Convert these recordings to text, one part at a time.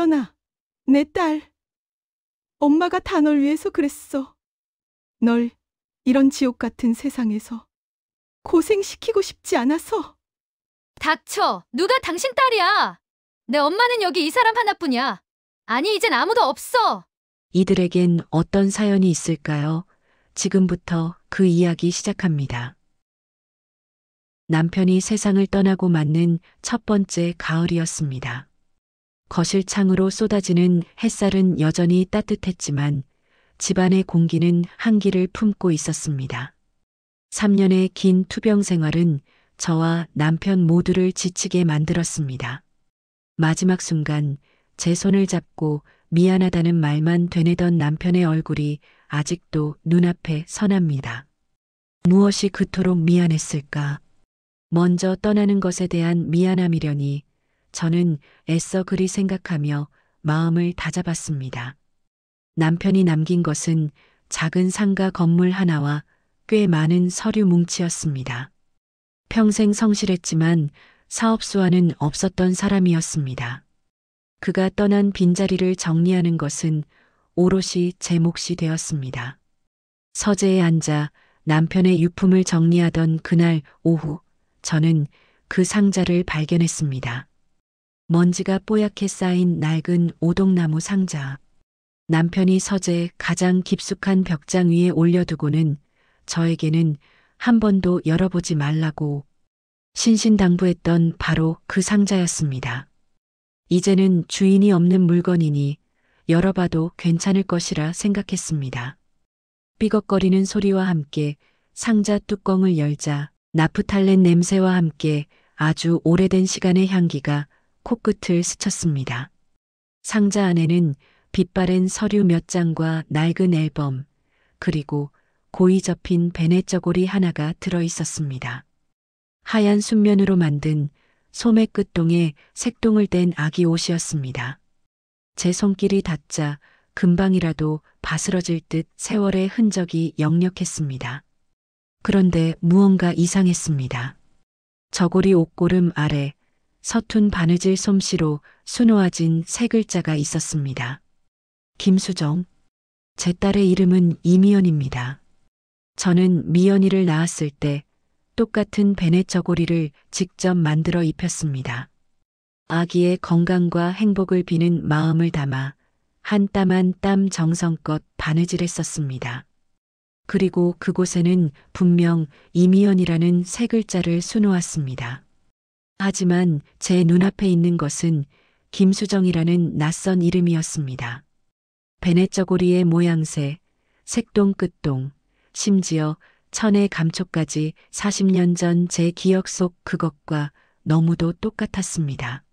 미연아, 내 딸. 엄마가 다 널 위해서 그랬어. 널 이런 지옥 같은 세상에서 고생시키고 싶지 않아서. 닥쳐! 누가 당신 딸이야! 내 엄마는 여기 이 사람 하나뿐이야. 아니, 이젠 아무도 없어! 이들에겐 어떤 사연이 있을까요? 지금부터 그 이야기 시작합니다. 남편이 세상을 떠나고 맞는 첫 번째 가을이었습니다. 거실 창으로 쏟아지는 햇살은 여전히 따뜻했지만 집안의 공기는 한기를 품고 있었습니다. 3년의 긴 투병 생활은 저와 남편 모두를 지치게 만들었습니다. 마지막 순간 제 손을 잡고 미안하다는 말만 되뇌던 남편의 얼굴이 아직도 눈앞에 선합니다. 무엇이 그토록 미안했을까? 먼저 떠나는 것에 대한 미안함이려니 저는 애써 그리 생각하며 마음을 다잡았습니다. 남편이 남긴 것은 작은 상가 건물 하나와 꽤 많은 서류 뭉치였습니다. 평생 성실했지만 사업수와는 없었던 사람이었습니다. 그가 떠난 빈자리를 정리하는 것은 오롯이 제 몫이 되었습니다. 서재에 앉아 남편의 유품을 정리하던 그날 오후 저는 그 상자를 발견했습니다. 먼지가 뽀얗게 쌓인 낡은 오동나무 상자. 남편이 서재 가장 깊숙한 벽장 위에 올려두고는 저에게는 한 번도 열어보지 말라고 신신당부했던 바로 그 상자였습니다. 이제는 주인이 없는 물건이니 열어봐도 괜찮을 것이라 생각했습니다. 삐걱거리는 소리와 함께 상자 뚜껑을 열자 나프탈렌 냄새와 함께 아주 오래된 시간의 향기가 코끝을 스쳤습니다. 상자 안에는 빛바랜 서류 몇 장과 낡은 앨범, 그리고 고이 접힌 베넷 저고리 하나가 들어 있었습니다. 하얀 순면으로 만든 소매 끝동에 색동을 뗀 아기 옷이었습니다. 제 손길이 닿자 금방이라도 바스러질 듯 세월의 흔적이 역력했습니다. 그런데 무언가 이상했습니다. 저고리 옷고름 아래 서툰 바느질 솜씨로 수놓아진 세 글자가 있었습니다. 김수정. 제 딸의 이름은 이미연입니다. 저는 미연이를 낳았을 때 똑같은 베넷 저고리를 직접 만들어 입혔습니다. 아기의 건강과 행복을 비는 마음을 담아 한 땀 한 땀 정성껏 바느질했었습니다. 그리고 그곳에는 분명 이미연이라는 세 글자를 수놓았습니다. 하지만 제 눈앞에 있는 것은 김수정이라는 낯선 이름이었습니다. 베넷 저고리의 모양새, 색동 끝동, 심지어 천의 감촉까지 40년 전 제 기억 속 그것과 너무도 똑같았습니다.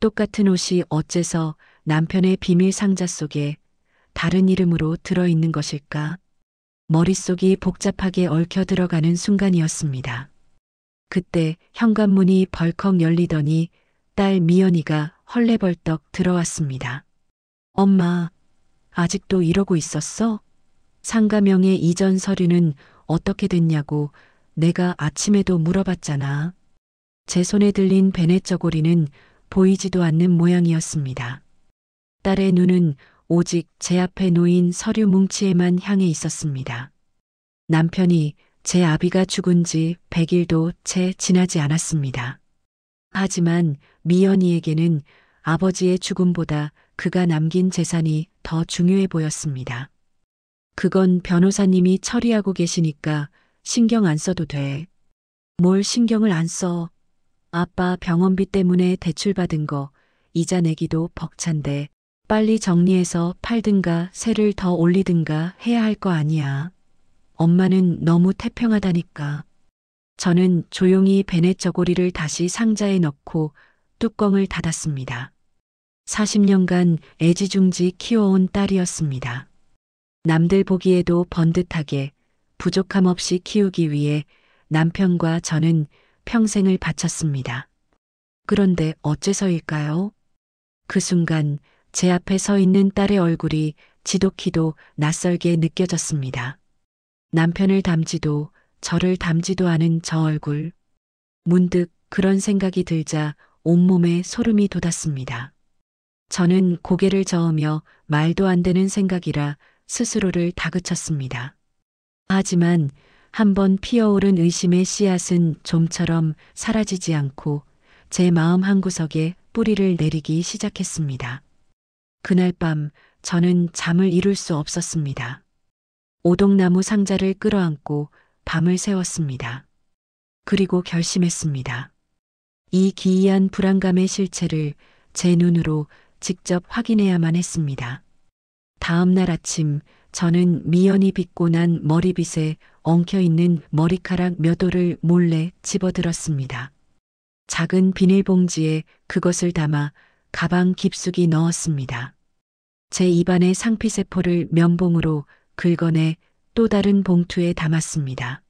똑같은 옷이 어째서 남편의 비밀 상자 속에 다른 이름으로 들어있는 것일까? 머릿속이 복잡하게 얽혀 들어가는 순간이었습니다. 그때 현관문이 벌컥 열리더니 딸 미연이가 헐레벌떡 들어왔습니다. 엄마, 아직도 이러고 있었어? 상가명의 이전 서류는 어떻게 됐냐고 내가 아침에도 물어봤잖아. 제 손에 들린 베넷 저고리는 보이지도 않는 모양이었습니다. 딸의 눈은 오직 제 앞에 놓인 서류 뭉치에만 향해 있었습니다. 남편이 제 아비가 죽은 지 100일도 채 지나지 않았습니다. 하지만 미연이에게는 아버지의 죽음보다 그가 남긴 재산이 더 중요해 보였습니다. 그건 변호사님이 처리하고 계시니까 신경 안 써도 돼. 뭘 신경을 안 써. 아빠 병원비 때문에 대출받은 거 이자 내기도 벅찬데 빨리 정리해서 팔든가 세를 더 올리든가 해야 할 거 아니야. 엄마는 너무 태평하다니까. 저는 조용히 베넷 저고리를 다시 상자에 넣고 뚜껑을 닫았습니다. 40년간 애지중지 키워온 딸이었습니다. 남들 보기에도 번듯하게 부족함 없이 키우기 위해 남편과 저는 평생을 바쳤습니다. 그런데 어째서일까요? 그 순간 제 앞에 서 있는 딸의 얼굴이 지독히도 낯설게 느껴졌습니다. 남편을 닮지도 저를 닮지도 않은 저 얼굴. 문득 그런 생각이 들자 온몸에 소름이 돋았습니다. 저는 고개를 저으며 말도 안 되는 생각이라 스스로를 다그쳤습니다. 하지만 한번 피어오른 의심의 씨앗은 좀처럼 사라지지 않고 제 마음 한구석에 뿌리를 내리기 시작했습니다. 그날 밤 저는 잠을 이룰 수 없었습니다. 오동나무 상자를 끌어안고 밤을 새웠습니다. 그리고 결심했습니다. 이 기이한 불안감의 실체를 제 눈으로 직접 확인해야만 했습니다. 다음 날 아침 저는 미연이 빗고 난 머리빗에 엉켜있는 머리카락 몇 올을 몰래 집어들었습니다. 작은 비닐봉지에 그것을 담아 가방 깊숙이 넣었습니다. 제 입안의 상피세포를 면봉으로 긁어내 또 다른 봉투에 담았습니다.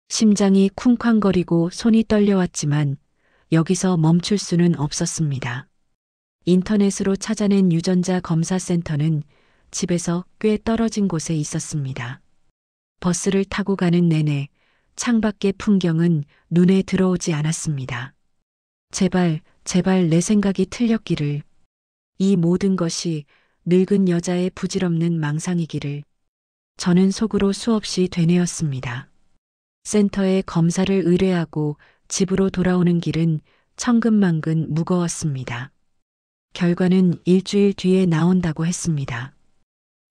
심장이 쿵쾅거리고 손이 떨려왔지만 여기서 멈출 수는 없었습니다. 인터넷으로 찾아낸 유전자 검사 센터는 집에서 꽤 떨어진 곳에 있었습니다. 버스를 타고 가는 내내 창밖의 풍경은 눈에 들어오지 않았습니다. 제발 내 생각이 틀렸기를. 이 모든 것이 늙은 여자의 부질없는 망상이기를. 저는 속으로 수없이 되뇌었습니다. 센터에 검사를 의뢰하고 집으로 돌아오는 길은 천근만근 무거웠습니다. 결과는 일주일 뒤에 나온다고 했습니다.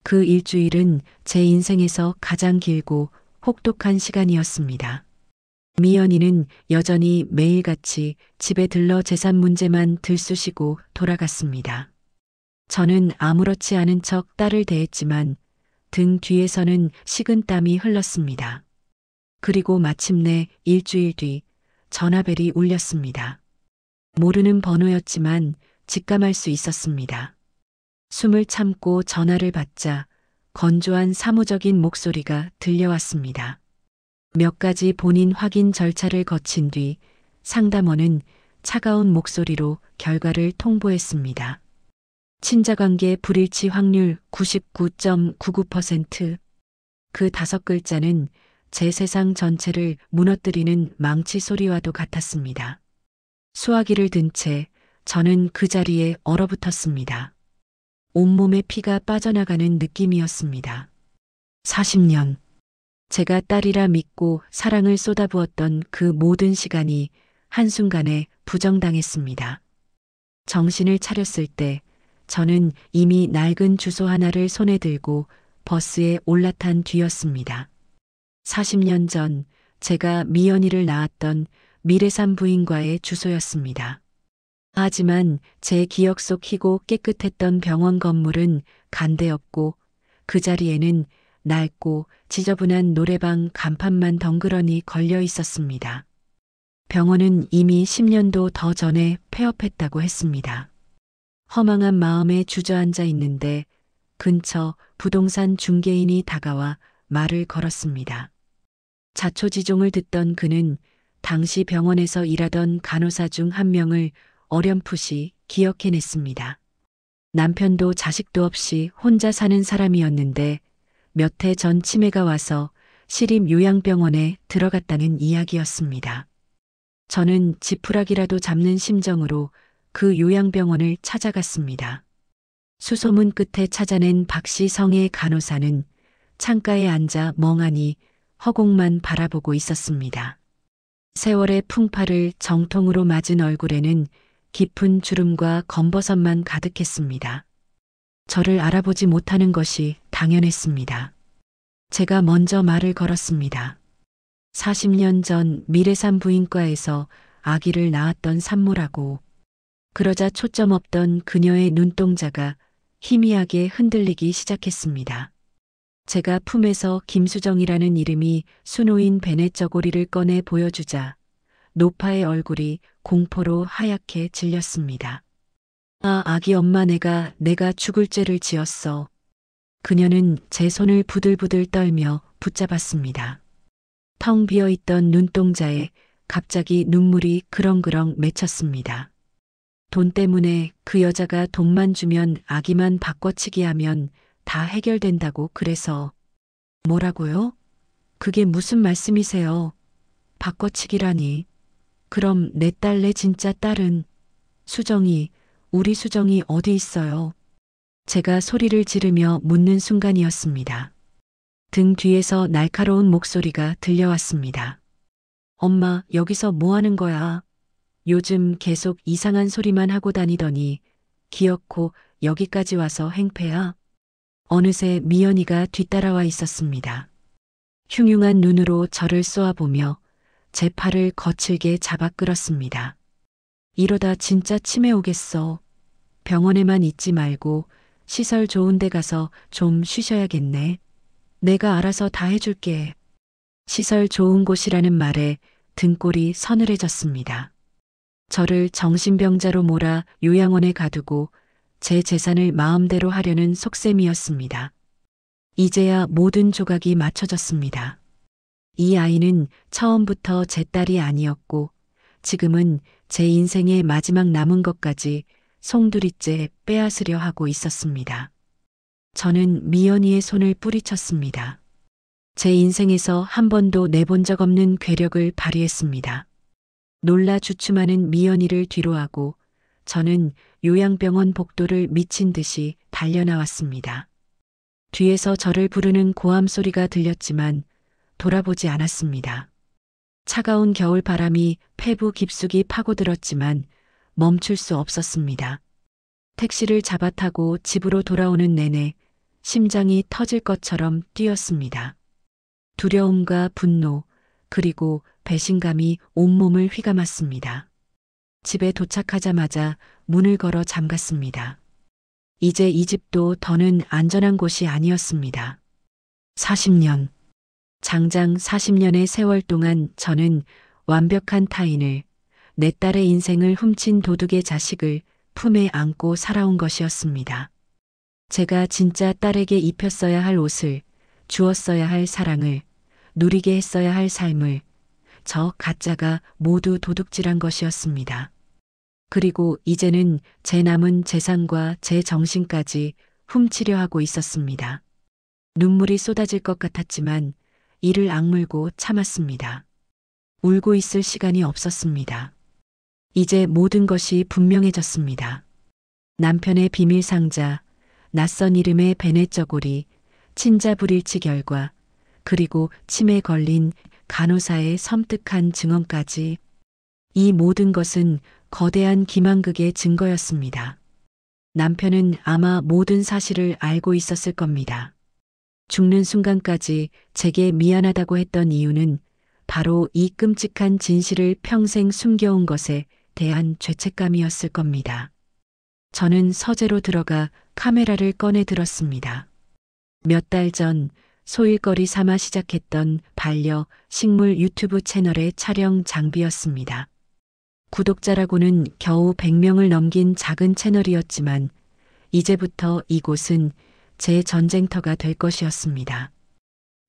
그 일주일은 제 인생에서 가장 길고 혹독한 시간이었습니다. 미연이는 여전히 매일같이 집에 들러 재산 문제만 들쑤시고 돌아갔습니다. 저는 아무렇지 않은 척 딸을 대했지만 등 뒤에서는 식은땀이 흘렀습니다. 그리고 마침내 일주일 뒤 전화벨이 울렸습니다. 모르는 번호였지만 직감할 수 있었습니다. 숨을 참고 전화를 받자 건조한 사무적인 목소리가 들려왔습니다. 몇 가지 본인 확인 절차를 거친 뒤 상담원은 차가운 목소리로 결과를 통보했습니다. 친자관계 불일치 확률 99.99%. 그 5글자는 제 세상 전체를 무너뜨리는 망치 소리와도 같았습니다. 수화기를 든 채 저는 그 자리에 얼어붙었습니다. 온몸에 피가 빠져나가는 느낌이었습니다. 40년. 제가 딸이라 믿고 사랑을 쏟아부었던 그 모든 시간이 한순간에 부정당했습니다. 정신을 차렸을 때 저는 이미 낡은 주소 하나를 손에 들고 버스에 올라탄 뒤였습니다. 40년 전 제가 미연이를 낳았던 미래산 부인과의 주소였습니다. 하지만 제 기억 속 희고 깨끗했던 병원 건물은 간데없고 그 자리에는 낡고 지저분한 노래방 간판만 덩그러니 걸려 있었습니다. 병원은 이미 10년도 더 전에 폐업했다고 했습니다. 허망한 마음에 주저앉아 있는데 근처 부동산 중개인이 다가와 말을 걸었습니다. 자초지종을 듣던 그는 당시 병원에서 일하던 간호사 중 한 명을 어렴풋이 기억해냈습니다. 남편도 자식도 없이 혼자 사는 사람이었는데 몇 해 전 치매가 와서 시립 요양병원에 들어갔다는 이야기였습니다. 저는 지푸라기라도 잡는 심정으로 그 요양병원을 찾아갔습니다. 수소문 끝에 찾아낸 박씨 성의 간호사는 창가에 앉아 멍하니 허공만 바라보고 있었습니다. 세월의 풍파를 정통으로 맞은 얼굴에는 깊은 주름과 검버섯만 가득했습니다. 저를 알아보지 못하는 것이 당연했습니다. 제가 먼저 말을 걸었습니다. 40년 전 미래산 부인과에서 아기를 낳았던 산모라고. 그러자 초점 없던 그녀의 눈동자가 희미하게 흔들리기 시작했습니다. 제가 품에서 김수정이라는 이름이 수놓인 베넷 저고리를 꺼내 보여주자 노파의 얼굴이 공포로 하얗게 질렸습니다. 아기 엄마 내가 죽을 죄를 지었어. 그녀는 제 손을 부들부들 떨며 붙잡았습니다. 텅 비어있던 눈동자에 갑자기 눈물이 그렁그렁 맺혔습니다. 돈 때문에 그 여자가 돈만 주면 아기만 바꿔치기 하면 다 해결된다고 그래서. 뭐라고요? 그게 무슨 말씀이세요? 바꿔치기라니. 그럼 내 진짜 딸은. 수정이 우리 수정이 어디 있어요? 제가 소리를 지르며 묻는 순간이었습니다. 등 뒤에서 날카로운 목소리가 들려왔습니다. 엄마, 여기서 뭐 하는 거야? 요즘 계속 이상한 소리만 하고 다니더니 기어코 여기까지 와서 행패야? 어느새 미연이가 뒤따라와 있었습니다. 흉흉한 눈으로 저를 쏘아보며 제 팔을 거칠게 잡아 끌었습니다. 이러다 진짜 치매 오겠어. 병원에만 있지 말고 시설 좋은 데 가서 좀 쉬셔야겠네. 내가 알아서 다 해줄게. 시설 좋은 곳이라는 말에 등골이 서늘해졌습니다. 저를 정신병자로 몰아 요양원에 가두고 제 재산을 마음대로 하려는 속셈이었습니다. 이제야 모든 조각이 맞춰졌습니다. 이 아이는 처음부터 제 딸이 아니었고 지금은 제 인생의 마지막 남은 것까지 송두리째 빼앗으려 하고 있었습니다. 저는 미연이의 손을 뿌리쳤습니다. 제 인생에서 한 번도 내본 적 없는 괴력을 발휘했습니다. 놀라 주춤하는 미연이를 뒤로하고 저는 요양병원 복도를 미친 듯이 달려나왔습니다. 뒤에서 저를 부르는 고함 소리가 들렸지만 돌아보지 않았습니다. 차가운 겨울 바람이 폐부 깊숙이 파고들었지만 멈출 수 없었습니다. 택시를 잡아 타고 집으로 돌아오는 내내 심장이 터질 것처럼 뛰었습니다. 두려움과 분노, 그리고 배신감이 온몸을 휘감았습니다. 집에 도착하자마자 문을 걸어 잠갔습니다. 이제 이 집도 더는 안전한 곳이 아니었습니다. 40년. 장장 40년의 세월 동안 저는 완벽한 타인을, 내 딸의 인생을 훔친 도둑의 자식을 품에 안고 살아온 것이었습니다. 제가 진짜 딸에게 입혔어야 할 옷을, 주었어야 할 사랑을, 누리게 했어야 할 삶을 저 가짜가 모두 도둑질한 것이었습니다. 그리고 이제는 제 남은 재산과 제 정신까지 훔치려 하고 있었습니다. 눈물이 쏟아질 것 같았지만 이를 악물고 참았습니다. 울고 있을 시간이 없었습니다. 이제 모든 것이 분명해졌습니다. 남편의 비밀 상자, 낯선 이름의 베넷저고리, 친자 불일치 결과, 그리고 치매에 걸린 간호사의 섬뜩한 증언까지 이 모든 것은 거대한 기만극의 증거였습니다. 남편은 아마 모든 사실을 알고 있었을 겁니다. 죽는 순간까지 제게 미안하다고 했던 이유는 바로 이 끔찍한 진실을 평생 숨겨온 것에 대한 죄책감이었을 겁니다. 저는 서재로 들어가 카메라를 꺼내 들었습니다. 몇 달 전 소일거리 삼아 시작했던 반려 식물 유튜브 채널의 촬영 장비였습니다. 구독자라고는 겨우 100명을 넘긴 작은 채널이었지만 이제부터 이곳은 제 전쟁터가 될 것이었습니다.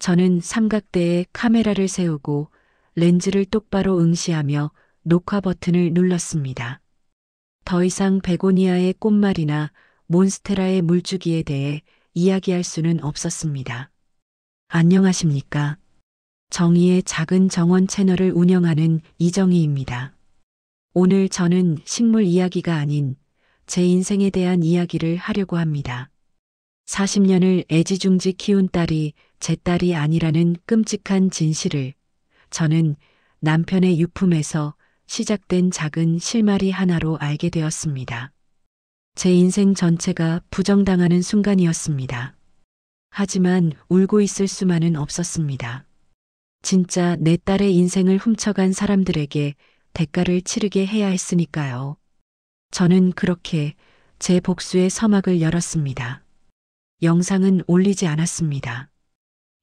저는 삼각대에 카메라를 세우고 렌즈를 똑바로 응시하며 녹화 버튼을 눌렀습니다. 더 이상 베고니아의 꽃말이나 몬스테라의 물주기에 대해 이야기할 수는 없었습니다. 안녕하십니까? 정의의 작은 정원 채널을 운영하는 이정희입니다. 오늘 저는 식물 이야기가 아닌 제 인생에 대한 이야기를 하려고 합니다. 40년을 애지중지 키운 딸이 제 딸이 아니라는 끔찍한 진실을 저는 남편의 유품에서 시작된 작은 실마리 하나로 알게 되었습니다. 제 인생 전체가 부정당하는 순간이었습니다. 하지만 울고 있을 수만은 없었습니다. 진짜 내 딸의 인생을 훔쳐간 사람들에게 대가를 치르게 해야 했으니까요. 저는 그렇게 제 복수의 서막을 열었습니다. 영상은 올리지 않았습니다.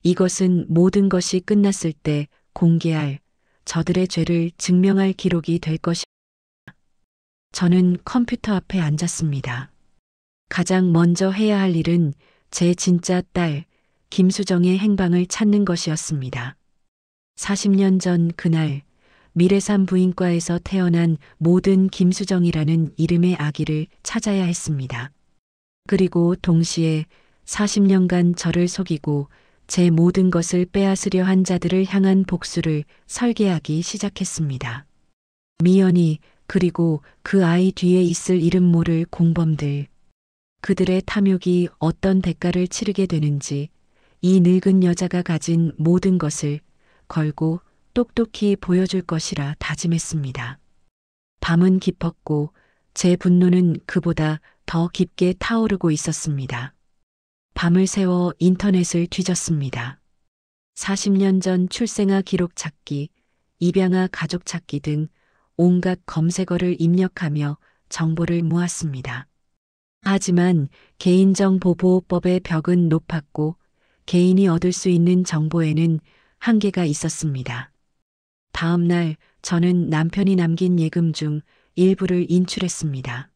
이것은 모든 것이 끝났을 때 공개할, 저들의 죄를 증명할 기록이 될 것입니다. 저는 컴퓨터 앞에 앉았습니다. 가장 먼저 해야 할 일은 제 진짜 딸, 김수정의 행방을 찾는 것이었습니다. 40년 전 그날, 미래산 부인과에서 태어난 모든 김수정이라는 이름의 아기를 찾아야 했습니다. 그리고 동시에 40년간 저를 속이고 제 모든 것을 빼앗으려 한 자들을 향한 복수를 설계하기 시작했습니다. 미연이, 그리고 그 아이 뒤에 있을 이름 모를 공범들. 그들의 탐욕이 어떤 대가를 치르게 되는지 이 늙은 여자가 가진 모든 것을 걸고 똑똑히 보여줄 것이라 다짐했습니다. 밤은 깊었고 제 분노는 그보다 더 깊게 타오르고 있었습니다. 밤을 새워 인터넷을 뒤졌습니다. 40년 전 출생아 기록 찾기, 입양아 가족 찾기 등 온갖 검색어를 입력하며 정보를 모았습니다. 하지만 개인정보보호법의 벽은 높았고 개인이 얻을 수 있는 정보에는 한계가 있었습니다. 다음 날 저는 남편이 남긴 예금 중 일부를 인출했습니다.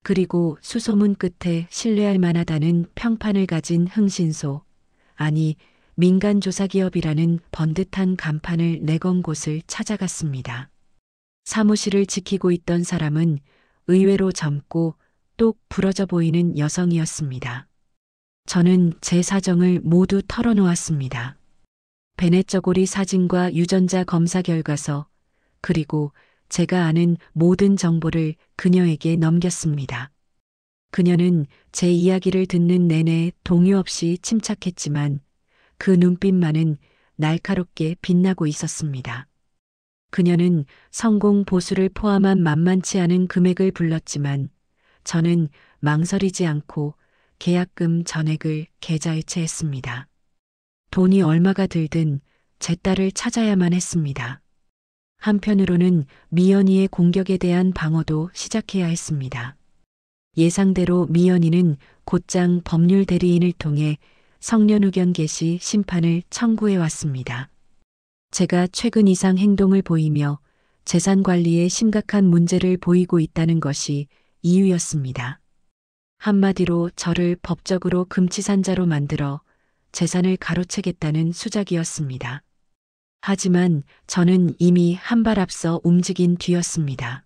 그리고 수소문 끝에 신뢰할 만하다는 평판을 가진 흥신소, 아니 민간조사기업이라는 번듯한 간판을 내건 곳을 찾아갔습니다. 사무실을 지키고 있던 사람은 의외로 젊고 똑 부러져 보이는 여성이었습니다. 저는 제 사정을 모두 털어놓았습니다. 베넷저고리 사진과 유전자 검사 결과서, 그리고 제가 아는 모든 정보를 그녀에게 넘겼습니다. 그녀는 제 이야기를 듣는 내내 동요 없이 침착했지만 그 눈빛만은 날카롭게 빛나고 있었습니다. 그녀는 성공 보수를 포함한 만만치 않은 금액을 불렀지만 저는 망설이지 않고 계약금 전액을 계좌이체했습니다. 돈이 얼마가 들든 제 딸을 찾아야만 했습니다. 한편으로는 미연이의 공격에 대한 방어도 시작해야 했습니다. 예상대로 미연이는 곧장 법률 대리인을 통해 성년 의견 개시 심판을 청구해 왔습니다. 제가 최근 이상 행동을 보이며 재산 관리에 심각한 문제를 보이고 있다는 것이 이유였습니다. 한마디로 저를 법적으로 금치산자로 만들어 재산을 가로채겠다는 수작이었습니다. 하지만 저는 이미 한 발 앞서 움직인 뒤였습니다.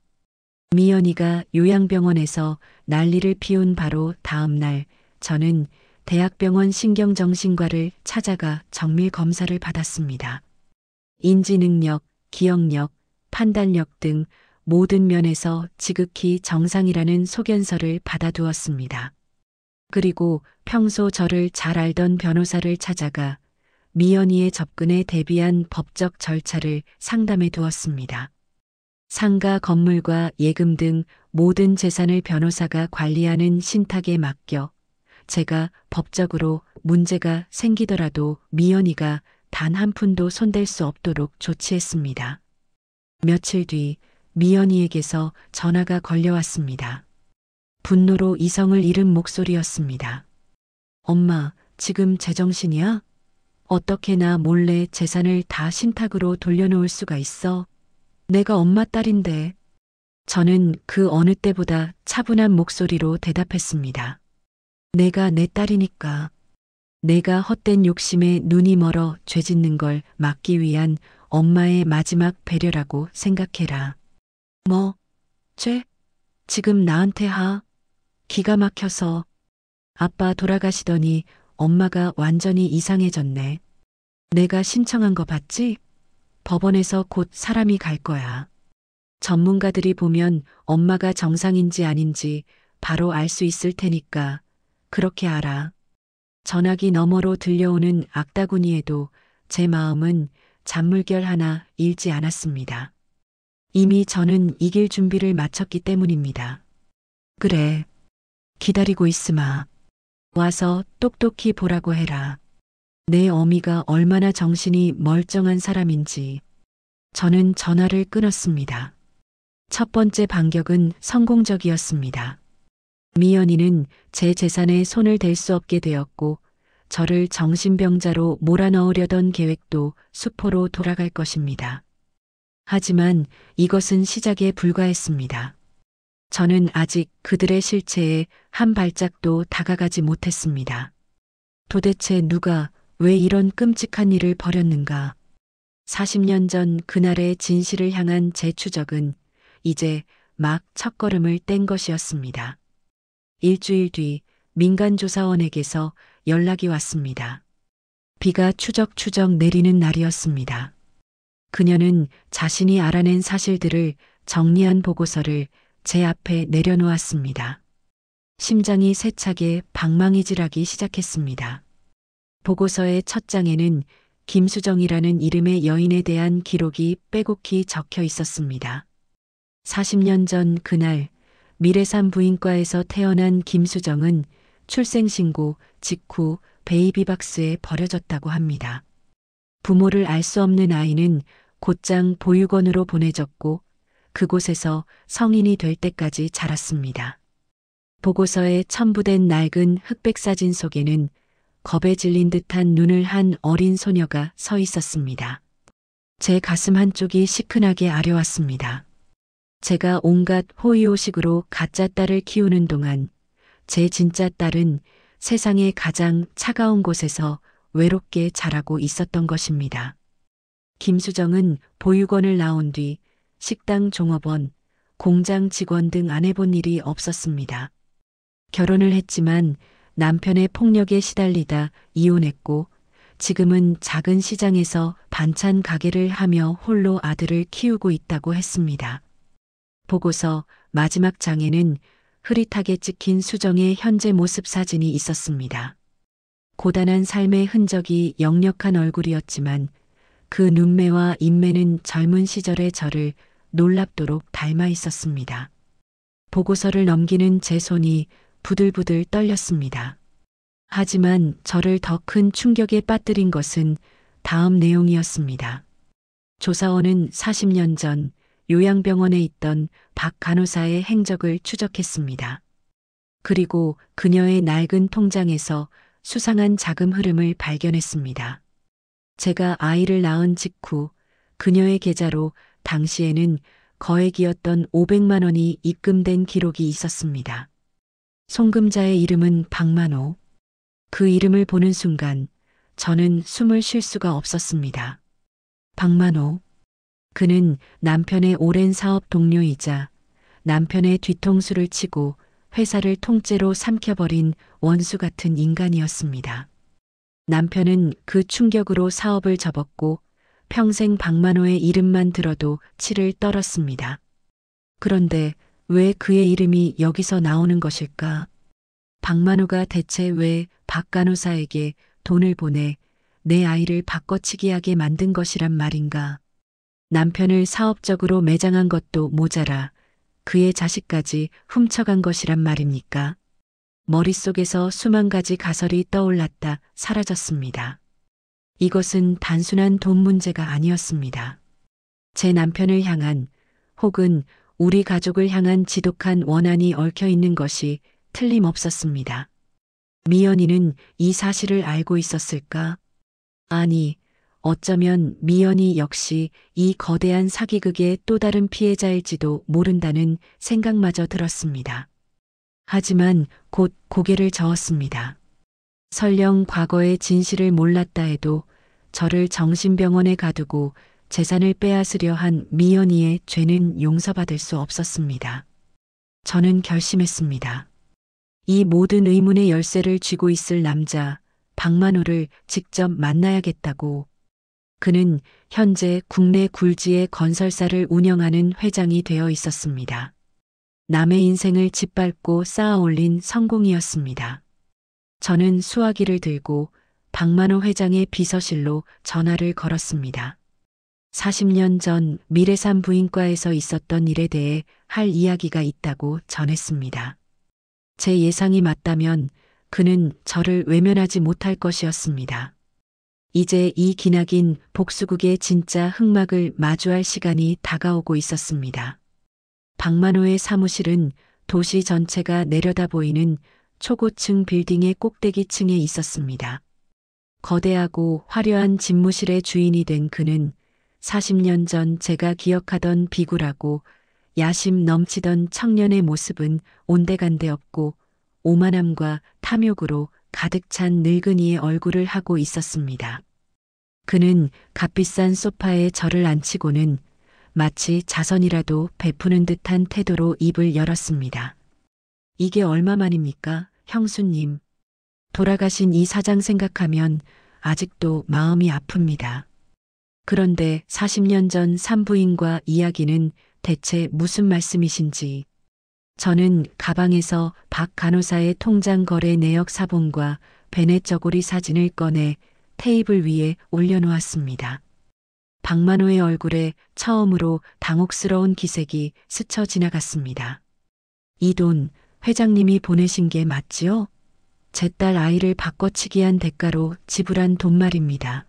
미연이가 요양병원에서 난리를 피운 바로 다음 날 저는 대학병원 신경정신과를 찾아가 정밀 검사를 받았습니다. 인지능력, 기억력, 판단력 등 모든 면에서 지극히 정상이라는 소견서를 받아두었습니다. 그리고 평소 저를 잘 알던 변호사를 찾아가 미연이의 접근에 대비한 법적 절차를 상담해 두었습니다. 상가 건물과 예금 등 모든 재산을 변호사가 관리하는 신탁에 맡겨 제가 법적으로 문제가 생기더라도 미연이가 단 한 푼도 손댈 수 없도록 조치했습니다. 며칠 뒤 미연이에게서 전화가 걸려왔습니다. 분노로 이성을 잃은 목소리였습니다. 엄마, 지금 제정신이야? 어떻게 나 몰래 재산을 다 신탁으로 돌려놓을 수가 있어? 내가 엄마 딸인데. 저는 그 어느 때보다 차분한 목소리로 대답했습니다. 내가 내 딸이니까. 내가 헛된 욕심에 눈이 멀어 죄 짓는 걸 막기 위한 엄마의 마지막 배려라고 생각해라. 뭐? 죄? 지금 나한테 하? 기가 막혀서. 아빠 돌아가시더니 엄마가 완전히 이상해졌네. 내가 신청한 거 봤지? 법원에서 곧 사람이 갈 거야. 전문가들이 보면 엄마가 정상인지 아닌지 바로 알 수 있을 테니까 그렇게 알아. 전화기 너머로 들려오는 악다구니에도 제 마음은 잔물결 하나 잃지 않았습니다. 이미 저는 이길 준비를 마쳤기 때문입니다. 그래. 기다리고 있으마. 와서 똑똑히 보라고 해라. 내 어미가 얼마나 정신이 멀쩡한 사람인지. 저는 전화를 끊었습니다. 첫 번째 반격은 성공적이었습니다. 미연이는 제 재산에 손을 댈 수 없게 되었고 저를 정신병자로 몰아넣으려던 계획도 수포로 돌아갈 것입니다. 하지만 이것은 시작에 불과했습니다. 저는 아직 그들의 실체에 한 발짝도 다가가지 못했습니다. 도대체 누가 왜 이런 끔찍한 일을 벌였는가? 40년 전 그날의 진실을 향한 제 추적은 이제 막 첫걸음을 뗀 것이었습니다. 일주일 뒤 민간조사원에게서 연락이 왔습니다. 비가 추적추적 내리는 날이었습니다. 그녀는 자신이 알아낸 사실들을 정리한 보고서를 제 앞에 내려놓았습니다. 심장이 세차게 방망이질하기 시작했습니다. 보고서의 첫 장에는 김수정이라는 이름의 여인에 대한 기록이 빼곡히 적혀 있었습니다. 40년 전 그날 미래산 부인과에서 태어난 김수정은 출생신고 직후 베이비박스에 버려졌다고 합니다. 부모를 알 수 없는 아이는 곧장 보육원으로 보내졌고 그곳에서 성인이 될 때까지 자랐습니다. 보고서에 첨부된 낡은 흑백 사진 속에는 겁에 질린 듯한 눈을 한 어린 소녀가 서 있었습니다. 제 가슴 한쪽이 시큰하게 아려왔습니다. 제가 온갖 호의호식으로 가짜 딸을 키우는 동안 제 진짜 딸은 세상의 가장 차가운 곳에서 외롭게 자라고 있었던 것입니다. 김수정은 보육원을 나온 뒤 식당 종업원, 공장 직원 등 안 해본 일이 없었습니다. 결혼을 했지만 남편의 폭력에 시달리다 이혼했고 지금은 작은 시장에서 반찬 가게를 하며 홀로 아들을 키우고 있다고 했습니다. 보고서 마지막 장에는 흐릿하게 찍힌 수정의 현재 모습 사진이 있었습니다. 고단한 삶의 흔적이 역력한 얼굴이었지만 그 눈매와 인매는 젊은 시절의 저를 놀랍도록 닮아 있었습니다. 보고서를 넘기는 제 손이 부들부들 떨렸습니다. 하지만 저를 더 큰 충격에 빠뜨린 것은 다음 내용이었습니다. 조사원은 40년 전 요양병원에 있던 박 간호사의 행적을 추적했습니다. 그리고 그녀의 낡은 통장에서 수상한 자금 흐름을 발견했습니다. 제가 아이를 낳은 직후 그녀의 계좌로 당시에는 거액이었던 500만 원이 입금된 기록이 있었습니다. 송금자의 이름은 박만호. 그 이름을 보는 순간 저는 숨을 쉴 수가 없었습니다. 박만호. 그는 남편의 오랜 사업 동료이자 남편의 뒤통수를 치고 회사를 통째로 삼켜버린 원수 같은 인간이었습니다. 남편은 그 충격으로 사업을 접었고 평생 박만호의 이름만 들어도 치를 떨었습니다. 그런데 왜 그의 이름이 여기서 나오는 것일까? 박만호가 대체 왜 박 간호사에게 돈을 보내 내 아이를 바꿔치기 하게 만든 것이란 말인가? 남편을 사업적으로 매장한 것도 모자라 그의 자식까지 훔쳐간 것이란 말입니까? 머릿속에서 수만 가지 가설이 떠올랐다 사라졌습니다. 이것은 단순한 돈 문제가 아니었습니다. 제 남편을 향한 혹은 우리 가족을 향한 지독한 원한이 얽혀 있는 것이 틀림없었습니다. 미연이는 이 사실을 알고 있었을까? 아니, 어쩌면 미연이 역시 이 거대한 사기극의 또 다른 피해자일지도 모른다는 생각마저 들었습니다. 하지만 곧 고개를 저었습니다. 설령 과거의 진실을 몰랐다 해도 저를 정신병원에 가두고 재산을 빼앗으려 한 미연이의 죄는 용서받을 수 없었습니다. 저는 결심했습니다. 이 모든 의문의 열쇠를 쥐고 있을 남자 박만호를 직접 만나야겠다고. 그는 현재 국내 굴지의 건설사를 운영하는 회장이 되어 있었습니다. 남의 인생을 짓밟고 쌓아올린 성공이었습니다. 저는 수화기를 들고 박만호 회장의 비서실로 전화를 걸었습니다. 40년 전 미래산 부인과에서 있었던 일에 대해 할 이야기가 있다고 전했습니다. 제 예상이 맞다면 그는 저를 외면하지 못할 것이었습니다. 이제 이 기나긴 복수극의 진짜 흑막을 마주할 시간이 다가오고 있었습니다. 박만호의 사무실은 도시 전체가 내려다 보이는 초고층 빌딩의 꼭대기층에 있었습니다. 거대하고 화려한 집무실의 주인이 된 그는 40년 전 제가 기억하던 비굴하고 야심 넘치던 청년의 모습은 온데간데 없고 오만함과 탐욕으로 가득 찬 늙은이의 얼굴을 하고 있었습니다. 그는 값비싼 소파에 저를 앉히고는 마치 자선이라도 베푸는 듯한 태도로 입을 열었습니다. 이게 얼마만입니까, 형수님? 돌아가신 이 사장 생각하면 아직도 마음이 아픕니다. 그런데 40년 전 산부인과 이야기는 대체 무슨 말씀이신지. 저는 가방에서 박 간호사의 통장 거래 내역 사본과 베넷 저고리 사진을 꺼내 테이블 위에 올려놓았습니다. 박만호의 얼굴에 처음으로 당혹스러운 기색이 스쳐 지나갔습니다. 이 돈 회장님이 보내신 게 맞지요? 제 딸 아이를 바꿔치기 한 대가로 지불한 돈 말입니다.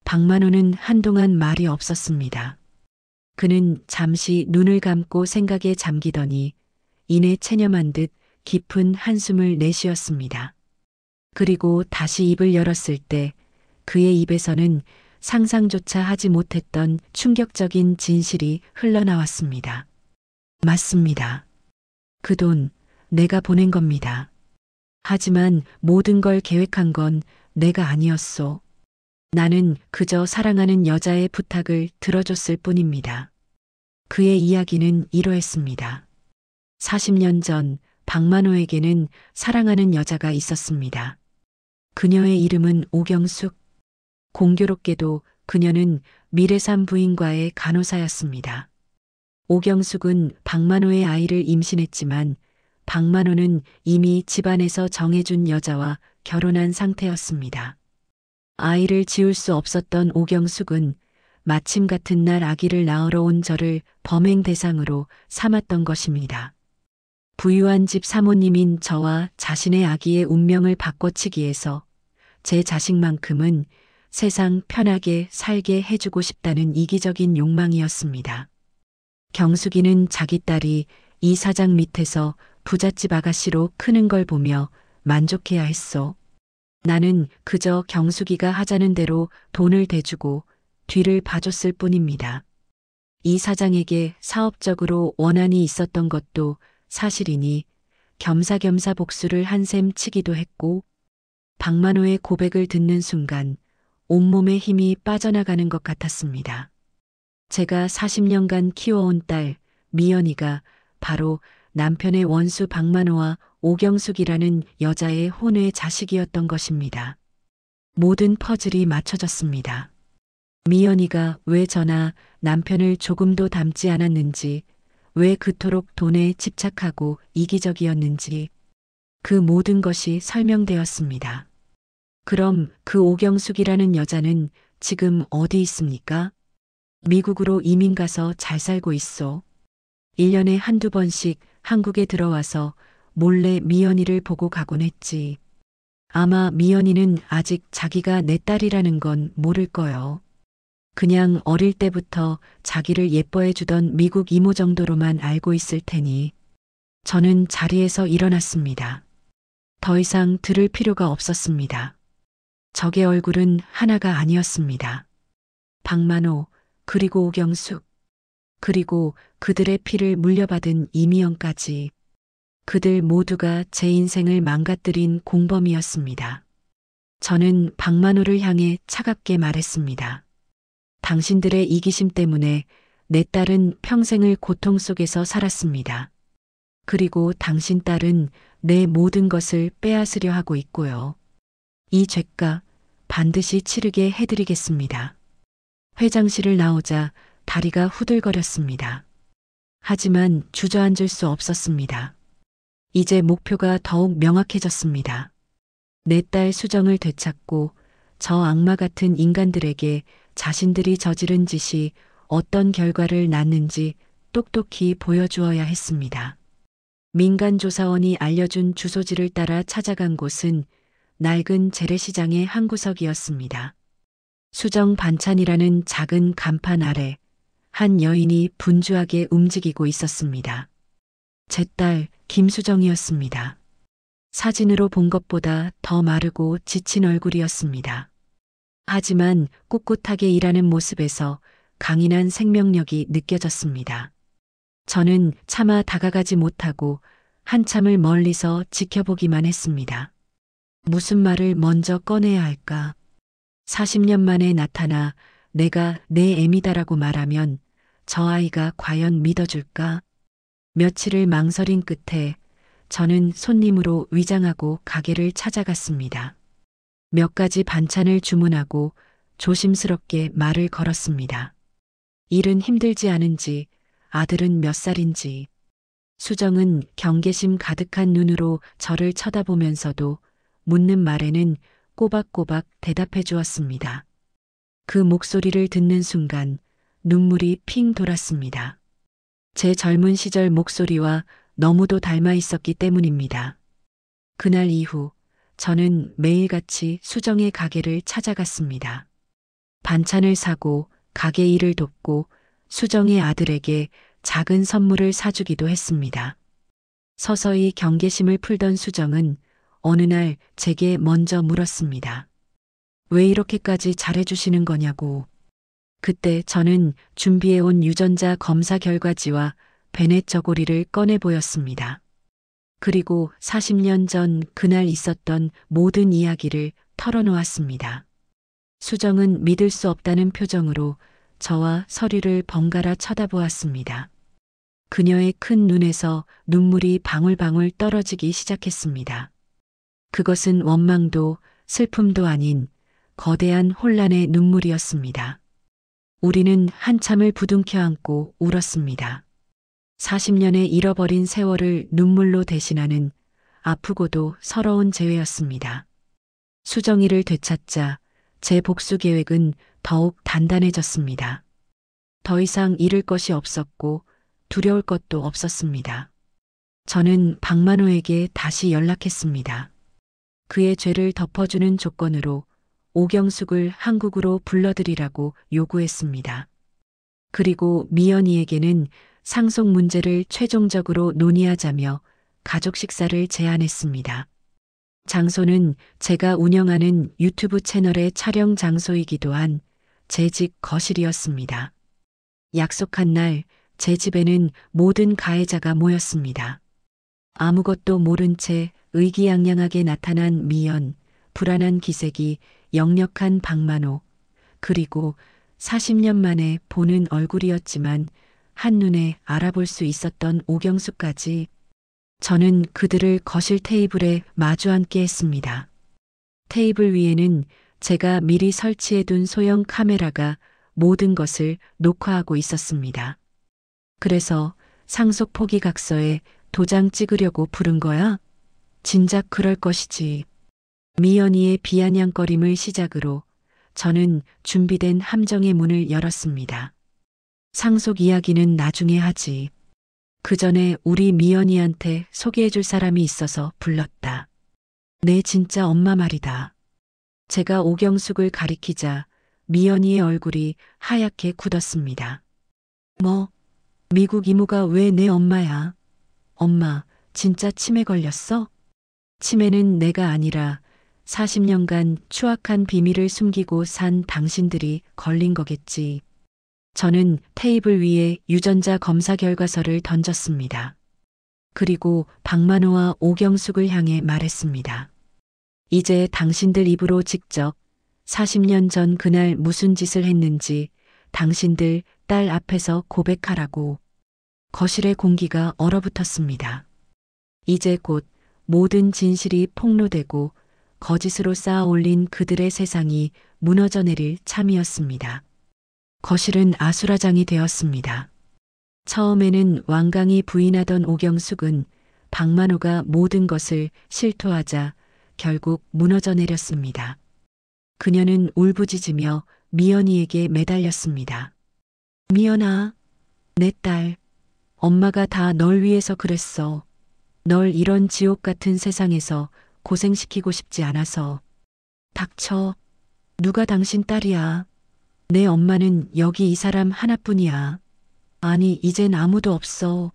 박만호는 한동안 말이 없었습니다. 그는 잠시 눈을 감고 생각에 잠기더니 이내 체념한 듯 깊은 한숨을 내쉬었습니다. 그리고 다시 입을 열었을 때 그의 입에서는 상상조차 하지 못했던 충격적인 진실이 흘러나왔습니다. 맞습니다. 그 돈 내가 보낸 겁니다. 하지만 모든 걸 계획한 건 내가 아니었소. 나는 그저 사랑하는 여자의 부탁을 들어줬을 뿐입니다. 그의 이야기는 이러했습니다. 40년 전 박만호에게는 사랑하는 여자가 있었습니다. 그녀의 이름은 오경숙. 공교롭게도 그녀는 미래산 부인과의 간호사였습니다. 오경숙은 박만호의 아이를 임신했지만 박만호는 이미 집안에서 정해준 여자와 결혼한 상태였습니다. 아이를 지울 수 없었던 오경숙은 마침 같은 날 아기를 낳으러 온 저를 범행 대상으로 삼았던 것입니다. 부유한 집 사모님인 저와 자신의 아기의 운명을 바꿔치기 위해서 제 자식만큼은 세상 편하게 살게 해주고 싶다는 이기적인 욕망이었습니다. 경숙이는 자기 딸이 이 사장 밑에서 부잣집 아가씨로 크는 걸 보며 만족해야 했소. 나는 그저 경숙이가 하자는 대로 돈을 대주고 뒤를 봐줬을 뿐입니다. 이 사장에게 사업적으로 원한이 있었던 것도 사실이니 겸사겸사 복수를 한 셈 치기도 했고 박만호의 고백을 듣는 순간 온몸에 힘이 빠져나가는 것 같았습니다. 제가 40년간 키워온 딸 미연이가 바로 남편의 원수 박만호와 오경숙이라는 여자의 혼외 자식이었던 것입니다. 모든 퍼즐이 맞춰졌습니다. 미연이가 왜 저나 남편을 조금도 닮지 않았는지, 왜 그토록 돈에 집착하고 이기적이었는지, 그 모든 것이 설명되었습니다. 그럼 그 오경숙이라는 여자는 지금 어디 있습니까? 미국으로 이민 가서 잘 살고 있어. 1년에 한두 번씩 한국에 들어와서 몰래 미연이를 보고 가곤 했지. 아마 미연이는 아직 자기가 내 딸이라는 건 모를 거요. 그냥 어릴 때부터 자기를 예뻐해 주던 미국 이모 정도로만 알고 있을 테니. 저는 자리에서 일어났습니다. 더 이상 들을 필요가 없었습니다. 적의 얼굴은 하나가 아니었습니다. 박만호, 그리고 오경숙, 그리고 그들의 피를 물려받은 이미영까지. 그들 모두가 제 인생을 망가뜨린 공범이었습니다. 저는 박만호를 향해 차갑게 말했습니다. 당신들의 이기심 때문에 내 딸은 평생을 고통 속에서 살았습니다. 그리고 당신 딸은 내 모든 것을 빼앗으려 하고 있고요. 이 죄값 반드시 치르게 해드리겠습니다. 회장실을 나오자 다리가 후들거렸습니다. 하지만 주저앉을 수 없었습니다. 이제 목표가 더욱 명확해졌습니다. 내 딸 수정을 되찾고 저 악마 같은 인간들에게 자신들이 저지른 짓이 어떤 결과를 낳는지 똑똑히 보여주어야 했습니다. 민간조사원이 알려준 주소지를 따라 찾아간 곳은 낡은 재래시장의 한 구석이었습니다. 수정 반찬이라는 작은 간판 아래 한 여인이 분주하게 움직이고 있었습니다. 제 딸 김수정이었습니다. 사진으로 본 것보다 더 마르고 지친 얼굴이었습니다. 하지만 꿋꿋하게 일하는 모습에서 강인한 생명력이 느껴졌습니다. 저는 차마 다가가지 못하고 한참을 멀리서 지켜보기만 했습니다. 무슨 말을 먼저 꺼내야 할까? 40년 만에 나타나 내가 내 애미다라고 말하면 저 아이가 과연 믿어줄까? 며칠을 망설인 끝에 저는 손님으로 위장하고 가게를 찾아갔습니다. 몇 가지 반찬을 주문하고 조심스럽게 말을 걸었습니다. 일은 힘들지 않은지 아들은 몇 살인지. 수정은 경계심 가득한 눈으로 저를 쳐다보면서도 묻는 말에는 꼬박꼬박 대답해 주었습니다. 그 목소리를 듣는 순간 눈물이 핑 돌았습니다. 제 젊은 시절 목소리와 너무도 닮아 있었기 때문입니다. 그날 이후 저는 매일같이 수정의 가게를 찾아갔습니다. 반찬을 사고 가게 일을 돕고 수정의 아들에게 작은 선물을 사주기도 했습니다. 서서히 경계심을 풀던 수정은 어느 날 제게 먼저 물었습니다. 왜 이렇게까지 잘해주시는 거냐고. 그때 저는 준비해온 유전자 검사 결과지와 베넷 저고리를 꺼내 보였습니다. 그리고 40년 전 그날 있었던 모든 이야기를 털어놓았습니다. 수정은 믿을 수 없다는 표정으로 저와 서류를 번갈아 쳐다보았습니다. 그녀의 큰 눈에서 눈물이 방울방울 떨어지기 시작했습니다. 그것은 원망도 슬픔도 아닌 거대한 혼란의 눈물이었습니다. 우리는 한참을 부둥켜 안고 울었습니다. 40년의 잃어버린 세월을 눈물로 대신하는 아프고도 서러운 재회였습니다. 수정이를 되찾자 제 복수 계획은 더욱 단단해졌습니다. 더 이상 잃을 것이 없었고 두려울 것도 없었습니다. 저는 박만호에게 다시 연락했습니다. 그의 죄를 덮어주는 조건으로 오경숙을 한국으로 불러들이라고 요구했습니다. 그리고 미연이에게는 상속 문제를 최종적으로 논의하자며 가족 식사를 제안했습니다. 장소는 제가 운영하는 유튜브 채널의 촬영 장소이기도 한 제 집 거실이었습니다. 약속한 날 제 집에는 모든 가해자가 모였습니다. 아무것도 모른 채 의기양양하게 나타난 미연, 불안한 기색이 역력한 박만호, 그리고 40년 만에 보는 얼굴이었지만 한눈에 알아볼 수 있었던 오경수까지. 저는 그들을 거실 테이블에 마주 앉게 했습니다. 테이블 위에는 제가 미리 설치해둔 소형 카메라가 모든 것을 녹화하고 있었습니다. 그래서 상속 포기각서에 도장 찍으려고 부른 거야? 진작 그럴 것이지. 미연이의 비아냥거림을 시작으로 저는 준비된 함정의 문을 열었습니다. 상속 이야기는 나중에 하지. 그 전에 우리 미연이한테 소개해줄 사람이 있어서 불렀다. 내 진짜 엄마 말이다. 제가 오경숙을 가리키자 미연이의 얼굴이 하얗게 굳었습니다. 뭐, 미국 이모가 왜 내 엄마야? 엄마, 진짜 치매 걸렸어? 치매는 내가 아니라 40년간 추악한 비밀을 숨기고 산 당신들이 걸린 거겠지. 저는 테이블 위에 유전자 검사 결과서를 던졌습니다. 그리고 박만호와 오경숙을 향해 말했습니다. 이제 당신들 입으로 직접 40년 전 그날 무슨 짓을 했는지 당신들 딸 앞에서 고백하라고. 거실의 공기가 얼어붙었습니다. 이제 곧 모든 진실이 폭로되고 거짓으로 쌓아 올린 그들의 세상이 무너져 내릴 참이었습니다. 거실은 아수라장이 되었습니다. 처음에는 완강히 부인하던 오경숙은 박만호가 모든 것을 실토하자 결국 무너져 내렸습니다. 그녀는 울부짖으며 미연이에게 매달렸습니다. 미연아, 내 딸, 엄마가 다 널 위해서 그랬어. 널 이런 지옥 같은 세상에서 고생시키고 싶지 않아서. 닥쳐. 누가 당신 딸이야. 내 엄마는 여기 이 사람 하나뿐이야. 아니, 이젠 아무도 없어.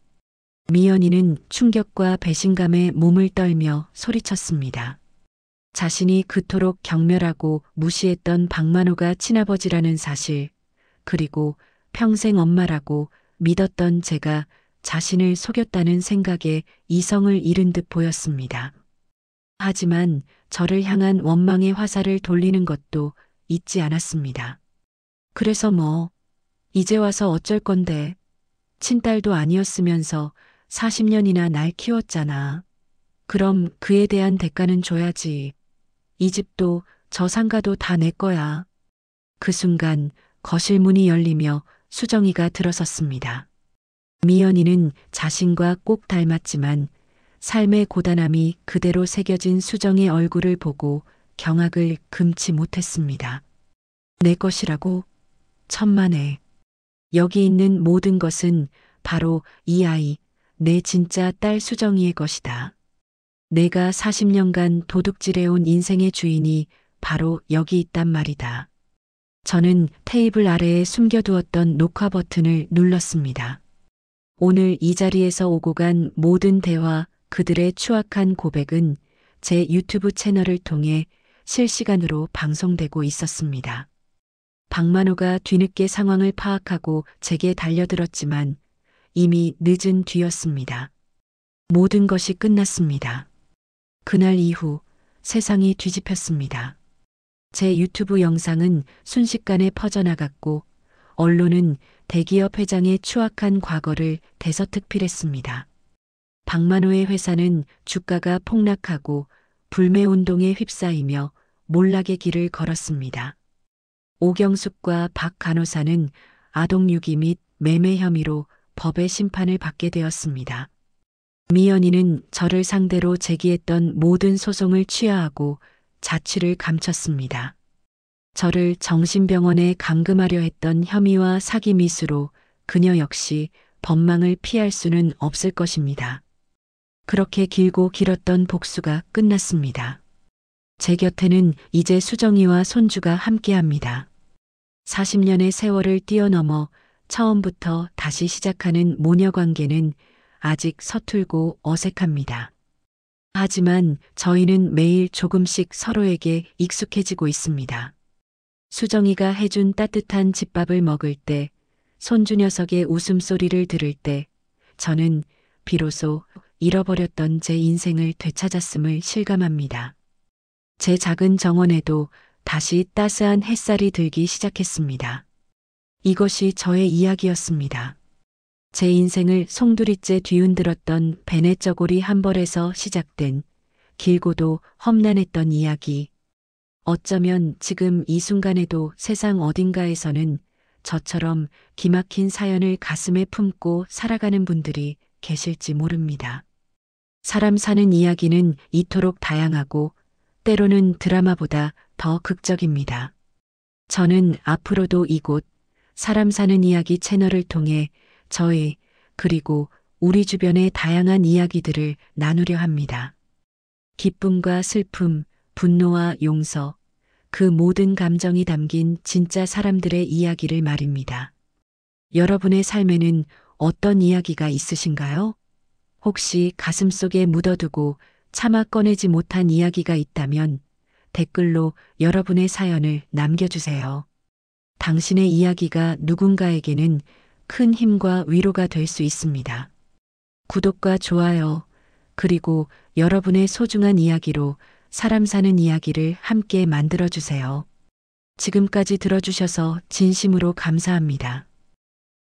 미연이는 충격과 배신감에 몸을 떨며 소리쳤습니다. 자신이 그토록 경멸하고 무시했던 박만호가 친아버지라는 사실, 그리고 평생 엄마라고 믿었던 제가 자신을 속였다는 생각에 이성을 잃은 듯 보였습니다. 하지만 저를 향한 원망의 화살을 돌리는 것도 잊지 않았습니다. 그래서 뭐, 이제 와서 어쩔 건데. 친딸도 아니었으면서 40년이나 날 키웠잖아. 그럼 그에 대한 대가는 줘야지. 이 집도 저 상가도 다 내 거야. 그 순간 거실 문이 열리며 수정이가 들어섰습니다. 미연이는 자신과 꼭 닮았지만 삶의 고단함이 그대로 새겨진 수정의 얼굴을 보고 경악을 금치 못했습니다. 내 것이라고? 천만에. 여기 있는 모든 것은 바로 이 아이, 내 진짜 딸 수정이의 것이다. 내가 40년간 도둑질해온 인생의 주인이 바로 여기 있단 말이다. 저는 테이블 아래에 숨겨두었던 녹화 버튼을 눌렀습니다. 오늘 이 자리에서 오고 간 모든 대화, 그들의 추악한 고백은 제 유튜브 채널을 통해 실시간으로 방송되고 있었습니다. 박만호가 뒤늦게 상황을 파악하고 제게 달려들었지만 이미 늦은 뒤였습니다. 모든 것이 끝났습니다. 그날 이후 세상이 뒤집혔습니다. 제 유튜브 영상은 순식간에 퍼져나갔고 언론은 대기업 회장의 추악한 과거를 대서특필했습니다. 박만호의 회사는 주가가 폭락하고 불매운동에 휩싸이며 몰락의 길을 걸었습니다. 오경숙과 박 간호사는 아동유기 및 매매 혐의로 법의 심판을 받게 되었습니다. 미연이는 저를 상대로 제기했던 모든 소송을 취하하고 자취를 감췄습니다. 저를 정신병원에 감금하려 했던 혐의와 사기 미수로 그녀 역시 법망을 피할 수는 없을 것입니다. 그렇게 길고 길었던 복수가 끝났습니다. 제 곁에는 이제 수정이와 손주가 함께합니다. 40년의 세월을 뛰어넘어 처음부터 다시 시작하는 모녀 관계는 아직 서툴고 어색합니다. 하지만 저희는 매일 조금씩 서로에게 익숙해지고 있습니다. 수정이가 해준 따뜻한 집밥을 먹을 때, 손주 녀석의 웃음소리를 들을 때, 저는 비로소 잃어버렸던 제 인생을 되찾았음을 실감합니다. 제 작은 정원에도 다시 따스한 햇살이 들기 시작했습니다. 이것이 저의 이야기였습니다. 제 인생을 송두리째 뒤흔들었던 베네저고리 한 벌에서 시작된 길고도 험난했던 이야기. 어쩌면 지금 이 순간에도 세상 어딘가에서는 저처럼 기막힌 사연을 가슴에 품고 살아가는 분들이 계실지 모릅니다. 사람 사는 이야기는 이토록 다양하고 때로는 드라마보다 더 극적입니다. 저는 앞으로도 이곳 사람 사는 이야기 채널을 통해 저희 그리고 우리 주변의 다양한 이야기들을 나누려 합니다. 기쁨과 슬픔, 분노와 용서, 그 모든 감정이 담긴 진짜 사람들의 이야기를 말입니다. 여러분의 삶에는 어떤 이야기가 있으신가요? 혹시 가슴속에 묻어두고 차마 꺼내지 못한 이야기가 있다면 댓글로 여러분의 사연을 남겨주세요. 당신의 이야기가 누군가에게는 큰 힘과 위로가 될 수 있습니다. 구독과 좋아요, 그리고 여러분의 소중한 이야기로 사람 사는 이야기를 함께 만들어주세요. 지금까지 들어주셔서 진심으로 감사합니다.